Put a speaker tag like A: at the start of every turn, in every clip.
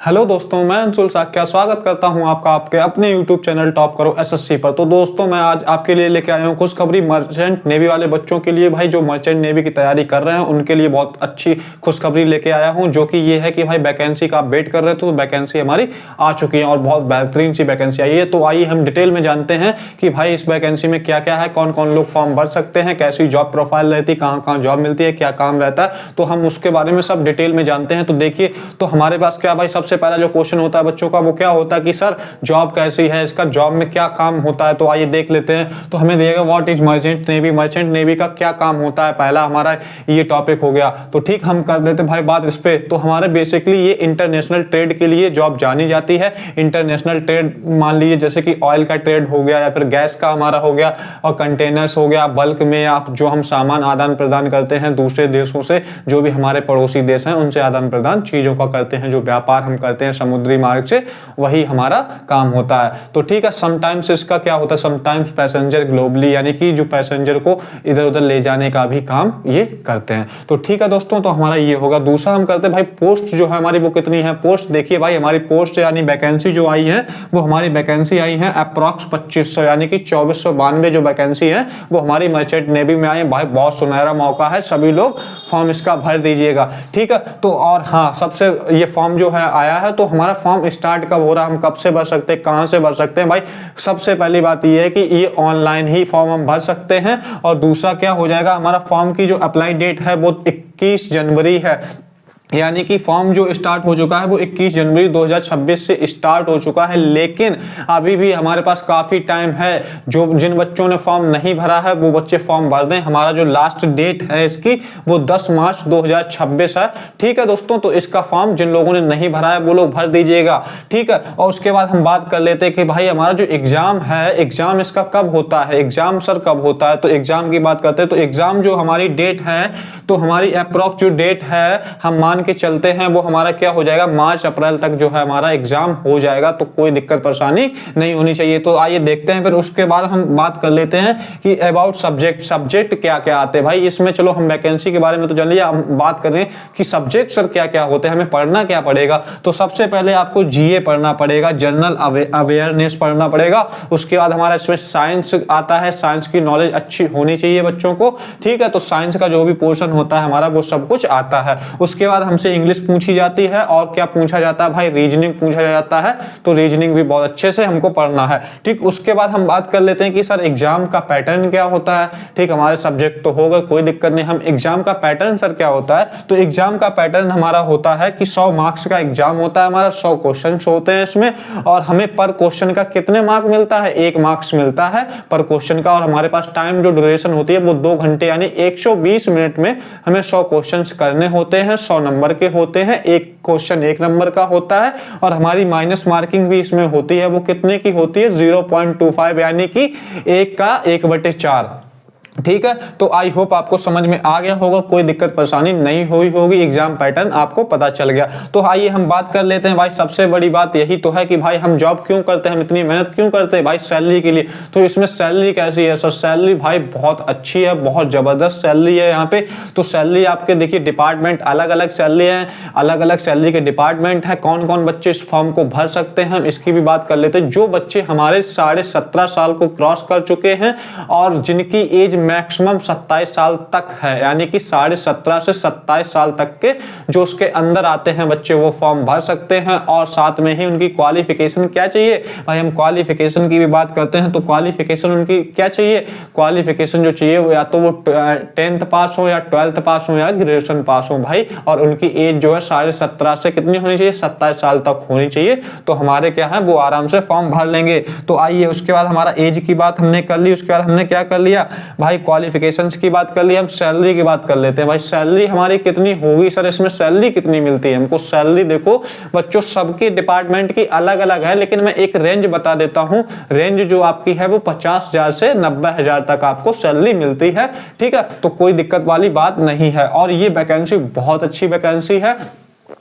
A: Hello दोस्तों, मैं अंशुल साक्या स्वागत करता हूं आपका आपके अपने YouTube चैनल टॉप करो एसएससी पर। तो दोस्तों, मैं आज आपके लिए लेके आया हूं खुशखबरी मर्चेंट नेवी वाले बच्चों के लिए। भाई जो मर्चेंट नेवी की तैयारी कर रहे हैं उनके लिए बहुत अच्छी खुशखबरी लेके आया हूं, जो कि ये है कि भाई वैकेंसी का आप वेट कर रहे थे तो वैकेंसी हमारी आ चुकी है और बहुत बेहतरीन सी वैकेंसी आई है। तो आइए हम डिटेल में जानते हैं कि भाई इस वैकेंसी में क्या क्या है, कौन कौन लोग फॉर्म भर सकते हैं, कैसी जॉब प्रोफाइल रहती है, कहाँ कहाँ जॉब मिलती है, क्या काम रहता है। तो हम उसके बारे में सब डिटेल में जानते हैं। तो देखिए, तो हमारे पास क्या भाई, सबसे पहला जो क्वेश्चन होता है बच्चों का वो क्या होता है कि सर जॉब कैसी है, इसका जॉब में क्या काम होता है। तो आइए देख लेते हैं। तो हमें दिएगा what is merchant navy, merchant navy का क्या काम होता है। पहला हमारा ये टॉपिक हो गया। तो ठीक, हम कर देते भाई बात इस पे। तो हमारे बेसिकली ये इंटरनेशनल ट्रेड के लिए जॉब जानी जाती है। इंटरनेशनल ट्रेड मान लीजिए जैसे कि ऑयल का ट्रेड हो गया या फिर गैस का हमारा हो गया और कंटेनर्स हो गया, बल्क में आप जो हम सामान आदान प्रदान करते हैं दूसरे देशों से, जो भी हमारे पड़ोसी देश हैं उनसे आदान प्रदान चीजों का करते हैं, जो व्यापार हम करते हैं समुद्री मार्ग से, वही हमारा काम होता है। तो ठीक है, समटाइम्स इसका क्या होता है, समटाइम्स पैसेंजर ग्लोबली, यानी कि जो पैसेंजर को इधर उधर ले जाने का भी काम ये करते हैं। तो ठीक है दोस्तों, तो हमारा ये होगा। दूसरा हम करते हैं भाई पोस्ट जो है हमारी वो कितनी है। पोस्ट देखिए भाई, हमारी पोस्ट यानी वैकेंसी जो आई है वो हमारी वैकेंसी आई है अप्रॉक्स 2500, यानी कि 2492 जो वैकेंसी है वो हमारी मर्चेंट नेवी में आई है। भाई बहुत सुनहरा मौका है, सभी लोग फॉर्म इसका भर दीजिएगा। ठीक है, तो और हाँ, सबसे ये फॉर्म जो है आया है, तो हमारा फॉर्म स्टार्ट कब हो रहा है, हम कब से भर सकते हैं, कहां से भर सकते हैं। भाई सबसे पहली बात ये है कि ये ऑनलाइन ही फॉर्म हम भर सकते हैं। और दूसरा क्या हो जाएगा, हमारा फॉर्म की जो अप्लाई डेट है वो 21 जनवरी है, यानी कि फॉर्म जो स्टार्ट हो चुका है वो 21 जनवरी 2026 से स्टार्ट हो चुका है। लेकिन अभी भी हमारे पास काफ़ी टाइम है। जो जिन बच्चों ने फॉर्म नहीं भरा है वो बच्चे फॉर्म भर दें। हमारा जो लास्ट डेट है इसकी वो 10 मार्च 2026 है। ठीक है दोस्तों, तो इसका फॉर्म जिन लोगों ने नहीं भरा है वो लोग भर दीजिएगा। ठीक है, और उसके बाद हम बात कर लेते हैं कि भाई हमारा जो एग्ज़ाम है, एग्ज़ाम इसका कब होता है, एग्ज़ाम सर कब होता है। तो एग्ज़ाम की बात करते हैं। तो एग्ज़ाम जो हमारी डेट है, तो हमारी अप्रॉक्स जो डेट है हम मान के चलते हैं वो हमारा क्या हो जाएगा, मार्च अप्रैल तक जो है हमारा एग्जाम हो जाएगा। तो कोई दिक्कत परेशानी नहीं होनी चाहिए। तो आइए देखते हैं। फिर उसके बाद हम बात कर लेते हैं कि अबाउट सब्जेक्ट क्या क्या आते हैं। भाई इसमें चलो हम वैकेंसी के बारे में तो जान लिया, हम बात कर रहे हैं कि सब्जेक्ट सर क्या क्या होते हैं, हमें पढ़ना क्या पड़ेगा। तो सबसे पहले आपको जीए पढ़ना पड़ेगा, जनरल अवेयरनेस पढ़ना पड़ेगा। उसके बाद हमारा इसमें साइंस आता है, साइंस की नॉलेज अच्छी होनी चाहिए बच्चों को। ठीक है, तो साइंस का जो भी पोर्शन होता है हमारा वो सब कुछ आता है। उसके बाद हमसे इंग्लिश पूछी जाती है और क्या पूछा जाता है भाई, रीजनिंग पूछा जाता है। तो रीजनिंग भी बहुत अच्छे से हमको पढ़ना है। ठीक, उसके बाद हम बात कर लेते हैं कि सर एग्जाम का पैटर्न क्या होता है। ठीक, हमारे सब्जेक्ट तो हो गए, कोई दिक्कत नहीं। हम एग्जाम का पैटर्न सर क्या होता है, तो एग्जाम का पैटर्न हमारा होता है कि 100 मार्क्स का एग्जाम होता है हमारा, 100 क्वेश्चन होते हैं इसमें। और हमें पर क्वेश्चन का कितने मार्क मिलता है, 1 मार्क्स मिलता है पर क्वेश्चन का। और हमारे पास टाइम जो ड्यूरेशन होती है वो 2 घंटे यानी 120 मिनट में हमें 100 क्वेश्चन करने होते हैं। 100 नंबर के होते हैं, एक क्वेश्चन 1 नंबर का होता है। और हमारी माइनस मार्किंग भी इसमें होती है। वो कितने की होती है, 0.25, यानी कि 1 का 1/4। ठीक है, तो आई होप आपको समझ में आ गया होगा, कोई दिक्कत परेशानी नहीं हुई होगी, एग्जाम पैटर्न आपको पता चल गया। तो आइए हम बात कर लेते हैं। भाई सबसे बड़ी बात यही तो है कि भाई हम जॉब क्यों करते हैं, हम इतनी मेहनत क्यों करते हैं भाई, सैलरी के लिए। तो इसमें सैलरी कैसी है सर, सैलरी भाई बहुत अच्छी है, बहुत जबरदस्त सैलरी है यहाँ पे। तो सैलरी आपके देखिए डिपार्टमेंट अलग अलग सैलरी है, अलग अलग सैलरी के डिपार्टमेंट है। कौन कौन बच्चे इस फॉर्म को भर सकते हैं हम इसकी भी बात कर लेते हैं। जो बच्चे हमारे 17.5 साल को क्रॉस कर चुके हैं और जिनकी एज मैक्सिमम 27 साल तक है, यानी कि 17.5 से 27 साल तक के जो उसके अंदर आते हैं बच्चे, वो फॉर्म भर सकते हैं। और साथ में ही उनकी क्वालिफिकेशन क्या चाहिए भाई, हम क्वालिफिकेशन की भी बात करते हैं। तो क्वालिफिकेशन उनकी क्या चाहिए, क्वालिफिकेशन जो चाहिए वो या तो वो 10th पास हो या 12th पास हो या ग्रेजुएशन पास हो भाई। और उनकी एज जो है 17.5 से कितनी होनी चाहिए, 27 साल तक होनी चाहिए। तो हमारे क्या है वो आराम से फॉर्म भर लेंगे। तो आइए, उसके बाद हमारा एज की बात हमने कर ली। उसके बाद हमने क्या कर लिया भाई, क्वालिफिकेशंस की बात कर ली। हम सैलरी की बात कर लेते हैं। भाई सैलरी हमारी कितनी होगी सर, इसमें सैलरी कितनी मिलती है हमको। सैलरी देखो बच्चों सबके डिपार्टमेंट की अलग अलग है, लेकिन मैं एक रेंज बता देता हूं। रेंज जो आपकी है वो 50,000 से 90,000 तक आपको सैलरी मिलती है। ठीक है, तो कोई दिक्कत वाली बात नहीं है। और ये वैकेंसी बहुत अच्छी वैकेंसी है।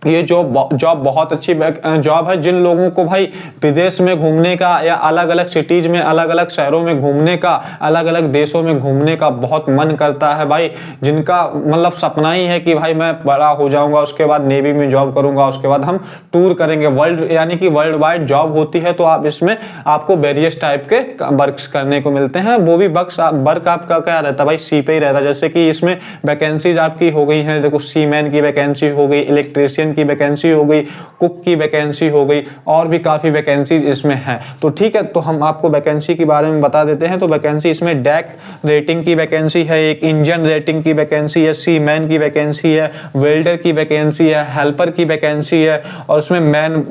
A: ये जॉब बहुत अच्छी जॉब है। जिन लोगों को भाई विदेश में घूमने का या अलग अलग सिटीज में, अलग अलग शहरों में घूमने का, अलग अलग देशों में घूमने का बहुत मन करता है भाई, जिनका मतलब सपना ही है कि भाई मैं बड़ा हो जाऊंगा, उसके बाद नेवी में जॉब करूंगा, उसके बाद हम टूर करेंगे वर्ल्ड, यानी कि वर्ल्ड वाइड जॉब होती है। तो आप इसमें आपको वेरियस टाइप के वर्क्स करने को मिलते हैं। वो भी वर्क आपका क्या रहता है भाई, सी पे ही रहता है। जैसे कि इसमें वैकेंसीज आपकी हो गई हैं, देखो सीमैन की वैकेंसी हो गई, इलेक्ट्रीशियन की वैकेंसी हो गई, कुक की वैकेंसी हो गई, और भी काफी वैकेंसीज इसमें हैं। तो ठीक है, तो हम आपको वैकेंसी के बारे में बता देते हैं। तो वैकेंसी इसमें डैक रेटिंग की वैकेंसी है, एक इंजन रेटिंग की वैकेंसी है, सीमैन की वैकेंसी है, वेल्डर की वैकेंसी है, हेल्पर की वैकेंसी है, और उसमें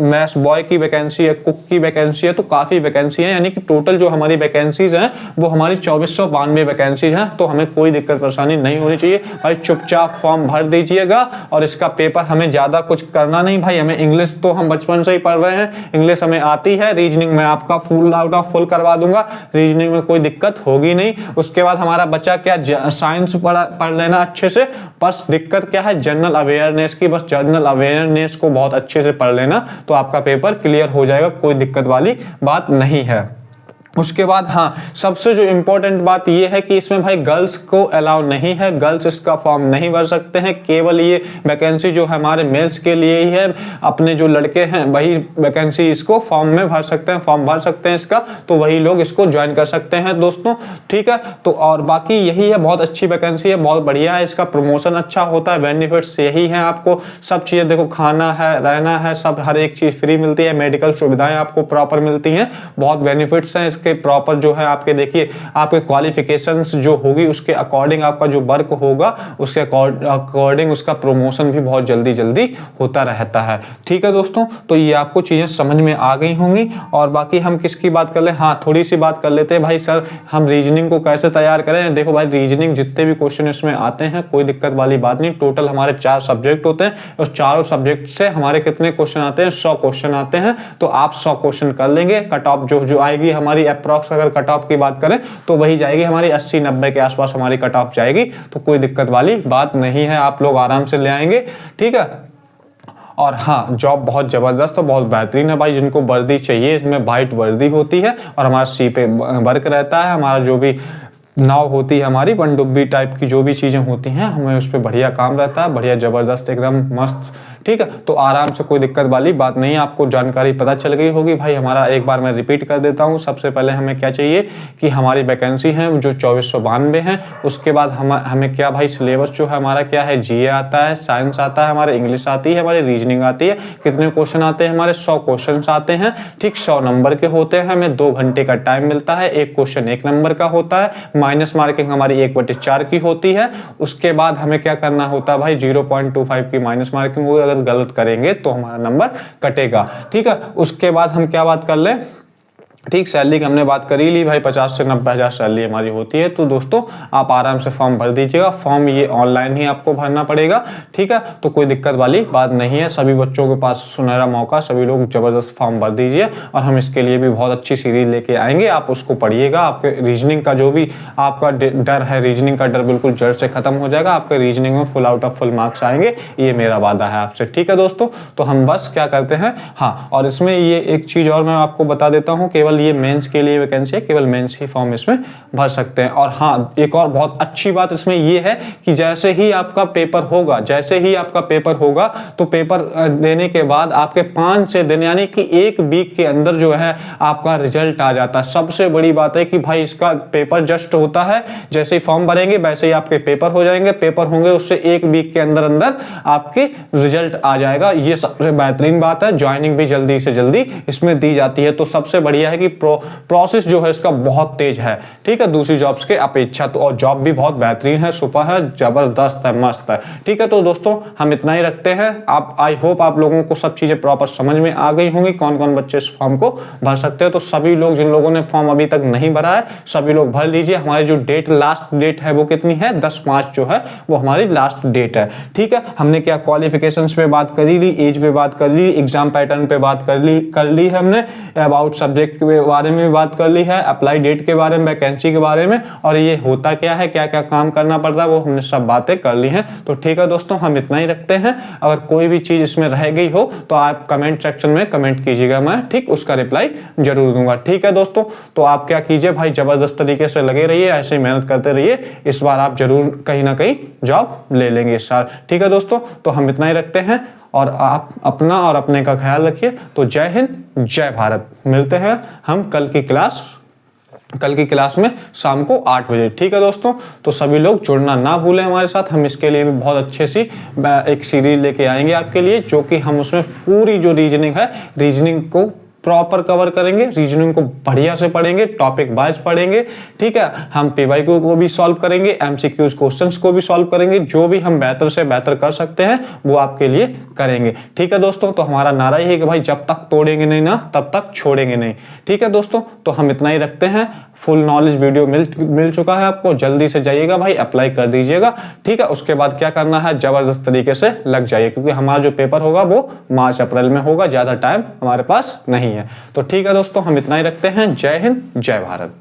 A: मैस बॉय की वैकेंसी है, कुक की वैकेंसी है। तो काफी वैकेंसी है, यानी कि टोटल जो हमारी वैकेंसीज हैं वो हमारी 2492 वैकेंसीज हैं। तो हमें कोई दिक्कत परेशानी नहीं होनी चाहिए भाई, चुपचाप फॉर्म भर दीजिएगा। और इसका पेपर हमें ज्यादा कुछ करना नहीं भाई, हमें इंग्लिश तो हम बचपन से ही पढ़ रहे हैं, इंग्लिश हमें आती है। रीजनिंग में आपका फुल आउट ऑफ फुल करवा दूंगा, रीजनिंग में कोई दिक्कत होगी नहीं। उसके बाद हमारा बच्चा क्या साइंस पढ़ लेना अच्छे से, बस दिक्कत क्या है जनरल अवेयरनेस की, बस जनरल अवेयरनेस को बहुत अच्छे से पढ़ लेना, तो आपका पेपर क्लियर हो जाएगा, कोई दिक्कत वाली बात नहीं है। उसके बाद हाँ, सबसे जो इम्पोर्टेंट बात ये है कि इसमें भाई गर्ल्स को अलाउ नहीं है, गर्ल्स इसका फॉर्म नहीं भर सकते हैं। केवल ये वैकेंसी जो है हमारे मेल्स के लिए ही है, अपने जो लड़के हैं वही वैकेंसी इसको फॉर्म में भर सकते हैं, फॉर्म भर सकते हैं इसका, तो वही लोग इसको ज्वाइन कर सकते हैं दोस्तों, ठीक है। तो और बाकी यही है, बहुत अच्छी वैकेंसी है, बहुत बढ़िया है, इसका प्रमोशन अच्छा होता है, बेनिफिट्स यही है, आपको सब चीज़ें देखो, खाना है, रहना है, सब हर एक चीज़ फ्री मिलती है, मेडिकल सुविधाएं आपको प्रॉपर मिलती हैं, बहुत बेनिफिट्स हैं इसके प्रॉपर जो है। आपके देखिए, आपके क्वालिफिकेशंस जो होगी उसके अकॉर्डिंग आपका जो वर्क होगा उसके अकॉर्डिंग उसका प्रमोशन भी बहुत जल्दी जल्दी होता रहता है, ठीक है दोस्तों। तो ये आपको चीजें समझ में आ गई होंगी। और बाकी हम किसकी बात कर ले, हाँ थोड़ी सी बात कर लेते हैं भाई, सर हम रीजनिंग को कैसे तैयार करें। देखो भाई, रीजनिंग जितने भी क्वेश्चन इसमें आते हैं कोई दिक्कत वाली बात नहीं, टोटल हमारे 4 सब्जेक्ट होते हैं, उस चारों सब्जेक्ट से हमारे कितने क्वेश्चन आते हैं, 100 क्वेश्चन आते हैं। तो आप 100 क्वेश्चन कर लेंगे, कट ऑफ जो आएगी हमारी अप्रॉक्स, अगर कट ऑफ की बात करें तो वही जाएगी हमारी 80-90 के आसपास हमारी कट ऑफ जाएगी। तो कोई दिक्कत वाली बात नहीं है, आप लोग आराम से ले आएंगे, ठीक है। और हाँ, जॉब बहुत जबरदस्त और बहुत बेहतरीन है भाई, जिनको वर्दी चाहिए इसमें वाइट वर्दी होती है, और हमारा सी पे वर्क रहता है, हमारा जो भी नाव होती है हमारी पनडुब्बी टाइप की जो भी चीज़ें होती हैं, हमें उस पर बढ़िया काम रहता है, बढ़िया ज़बरदस्त एकदम मस्त, ठीक है। तो आराम से कोई दिक्कत वाली बात नहीं है, आपको जानकारी पता चल गई होगी भाई। हमारा एक बार मैं रिपीट कर देता हूँ, सबसे पहले हमें क्या चाहिए कि हमारी वैकेंसी है जो 2492 है। उसके बाद हमें क्या भाई, सिलेबस जो है हमारा क्या है, जीए आता है, साइंस आता है, हमारे इंग्लिश आती है, हमारी रीजनिंग आती है। कितने क्वेश्चन आते हैं हमारे, 100 क्वेश्चन आते हैं, ठीक, 100 नंबर के होते हैं। हमें 2 घंटे का टाइम मिलता है, एक क्वेश्चन 1 नंबर का होता है, माइनस मार्किंग हमारी 1/4 की होती है। उसके बाद हमें क्या करना होता है भाई, 0.25 की माइनस मार्किंग होगी, अगर गलत करेंगे तो हमारा नंबर कटेगा, ठीक है। उसके बाद हम क्या बात कर लें, ठीक, सैलरी की हमने बात कर ही ली भाई, 50 से 90 हज़ार सैलरी हमारी होती है। तो दोस्तों आप आराम से फॉर्म भर दीजिएगा, फॉर्म ये ऑनलाइन ही आपको भरना पड़ेगा, ठीक है। तो कोई दिक्कत वाली बात नहीं है, सभी बच्चों के पास सुनहरा मौका, सभी लोग जबरदस्त फॉर्म भर दीजिए। और हम इसके लिए भी बहुत अच्छी सीरीज लेके आएंगे, आप उसको पढ़िएगा, आपके रीजनिंग का जो भी आपका डर है, रीजनिंग का डर बिल्कुल जड़ से खत्म हो जाएगा, आपके रीजनिंग में full out of full marks आएंगे, ये मेरा वादा है आपसे, ठीक है दोस्तों। तो हम बस क्या करते हैं, हाँ, और इसमें ये एक चीज़ और मैं आपको बता देता हूँ, केवल ये मेंस के लिए वैकेंसी है, केवल मेंस ही फॉर्म इसमें भर सकते हैं। और हाँ, एक और बहुत अच्छी बात इसमें ये है कि जैसे ही आपका पेपर होगा, जैसे ही आपका पेपर होगा तो पेपर देने के बाद आपके 5 से दिन यानी कि 1 वीक के अंदर जो है आपका रिजल्ट आ जाता है। सबसे बड़ी बात है कि भाई इसका पेपर जस्ट होता है, जैसे ही फॉर्म भरेंगे वैसे ही आपके पेपर हो जाएंगे, पेपर होंगे उससे 1 वीक के अंदर अंदर आपके रिजल्ट आ जाएगा। ये सबसे बेहतरीन बात है, ज्वाइनिंग भी जल्दी से जल्दी इसमें दी जाती है। तो सबसे बढ़िया है कि प्रोसेस जो है इसका बहुत तेज है, ठीक है, दूसरी जॉब्स के अपेक्षा। तो और जॉब भी बहुत बेहतरीन है, सुपर है, जबरदस्त है, मस्त है, ठीक है। तो दोस्तों हम इतना ही रखते हैं। आप आई होप आप लोगों को सब चीजें प्रॉपर समझ में आ गई होंगी, कौन कौन बच्चे इस फॉर्म को भर सकते हैं। तो सभी लोग, जिन लोगों ने फॉर्म अभी तक नहीं भरा है, सभी लोग भर लीजिए। हमारी जो डेट, लास्ट डेट है वो कितनी है, 10/5 जो है वो हमारी लास्ट डेट है, ठीक है। हमने क्या क्वालिफिकेशंस पे बात करी ली, एज पे बात कर ली, एग्जाम पैटर्न पे बात कर ली हमने, अबाउट सब्जेक्ट के बारे में भी बात कर ली है, अप्लाई डेट के बारे में, वैकेंसी के बारे में, और ये होता क्या है, क्या क्या काम करना पड़ता है, वो हमने सब बातें कर ली हैं। तो ठीक है दोस्तों, हम इतना ही रखते हैं। अगर कोई भी चीज़ इसमें रह गई हो तो आप कमेंट सेक्शन में कमेंट कीजिएगा, मैं ठीक उसका रिप्लाई जरूर दूंगा। ठीक है दोस्तों, तो आप क्या कीजिए भाई, जबरदस्त तरीके से लगे रहिए, ऐसे ही मेहनत करते रहिए, इस बार आप जरूर कहीं ना कहीं जॉब ले लेंगे इस साल। ठीक है दोस्तों, तो हम इतना ही रखते हैं और आप अपना और अपने का ख्याल रखिए। तो जय हिंद, जय भारत। मिलते हैं हम कल की क्लास में शाम को 8 बजे। ठीक है दोस्तों, तो सभी लोग जुड़ना ना भूलें हमारे साथ। हम इसके लिए भी बहुत अच्छे सी एक सीरीज लेके आएंगे आपके लिए, जो कि हम उसमें पूरी जो रीजनिंग है, रीजनिंग को प्रॉपर कवर करेंगे, रीजनिंग को बढ़िया से पढ़ेंगे, टॉपिक वाइज पढ़ेंगे। ठीक है, हम पीवाईक्यू को भी सॉल्व करेंगे, एमसीक्यूज क्वेश्चंस को भी सॉल्व करेंगे, जो भी हम बेहतर से बेहतर कर सकते हैं वो आपके लिए करेंगे। ठीक है दोस्तों, तो हमारा नारा ही है कि भाई जब तक तोड़ेंगे नहीं ना तब तक छोड़ेंगे नहीं। ठीक है दोस्तों, तो हम इतना ही रखते हैं। फुल नॉलेज वीडियो मिल चुका है आपको, जल्दी से जाइएगा भाई, अप्लाई कर दीजिएगा। ठीक है, उसके बाद क्या करना है, जबरदस्त तरीके से लग जाइए, क्योंकि हमारा जो पेपर होगा वो मार्च अप्रैल में होगा, ज़्यादा टाइम हमारे पास नहीं है। तो ठीक है दोस्तों, हम इतना ही रखते हैं। जय हिंद, जय भारत।